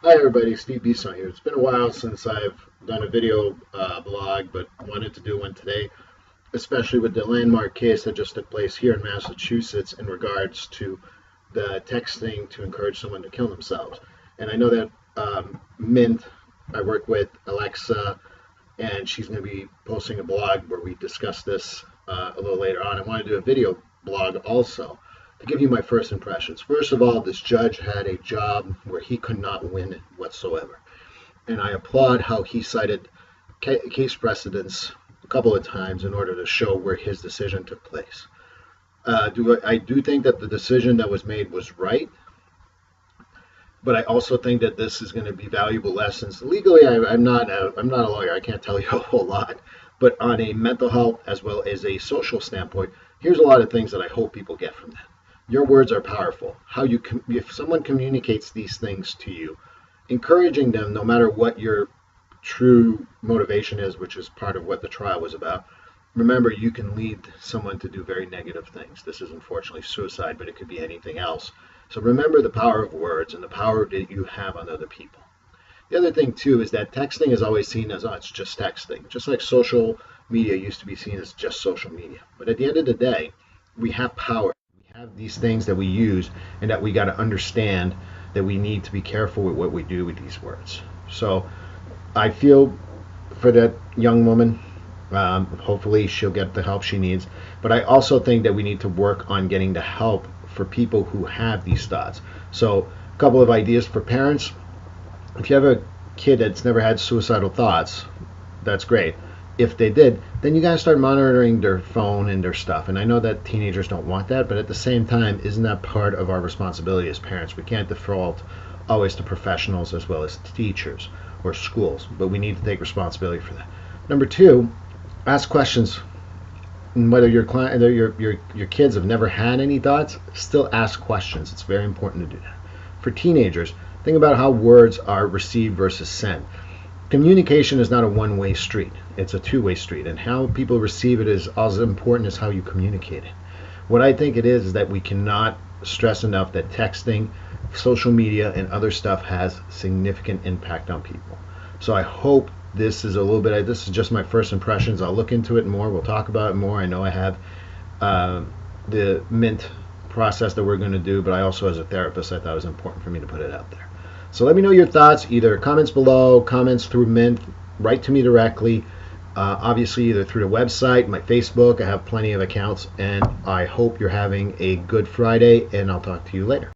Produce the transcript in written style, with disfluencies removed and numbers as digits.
Hi everybody, Steve Bisson here. It's been a while since I've done a video blog, but wanted to do one today, especially with the landmark case that just took place here in Massachusetts in regards to the texting to encourage someone to kill themselves. And I know that Mint, I work with Alexa, and she's going to be posting a blog where we discuss this a little later on. I want to do a video blog also to give you my first impressions. First of all, this judge had a job where he could not win whatsoever. And I applaud how he cited case precedents a couple of times in order to show where his decision took place. I do think that the decision that was made was right, but I also think that this is going to be valuable lessons. Legally, I'm not a lawyer. I can't tell you a whole lot, but on a mental health as well as a social standpoint, here's a lot of things that I hope people get from that. Your words are powerful. If someone communicates these things to you, encouraging them, no matter what your true motivation is, which is part of what the trial was about. Remember, you can lead someone to do very negative things. This is unfortunately suicide, but it could be anything else. So remember the power of words and the power that you have on other people. The other thing, too, is that texting is always seen as, oh, it's just texting. Just like social media used to be seen as just social media. But at the end of the day, we have power. We have these things that we use and that we got to understand that we need to be careful with what we do with these words. So I feel for that young woman. Hopefully she'll get the help she needs. But I also think that we need to work on getting the help for people who have these thoughts. So a couple of ideas for parents. If you have a kid that's never had suicidal thoughts, that's great. If they did, then you got to start monitoring their phone and their stuff. And I know that teenagers don't want that, but at the same time, isn't that part of our responsibility as parents? We can't default always to professionals as well as teachers or schools, but we need to take responsibility for that. Number two, ask questions. And whether your kids have never had any thoughts, still ask questions. It's very important to do that. For teenagers, think about how words are received versus sent. Communication is not a one-way street. It's a two-way street, and how people receive it is as important as how you communicate it. What I think it is that we cannot stress enough that texting, social media, and other stuff has significant impact on people. So I hope this is this is just my first impressions. I'll look into it more. We'll talk about it more. I know I have the Mint process that we're going to do, but I also, as a therapist, I thought it was important for me to put it out there. So let me know your thoughts, either comments below, comments through Mint, write to me directly, obviously either through the website, my Facebook. I have plenty of accounts, and I hope you're having a good Friday, and I'll talk to you later.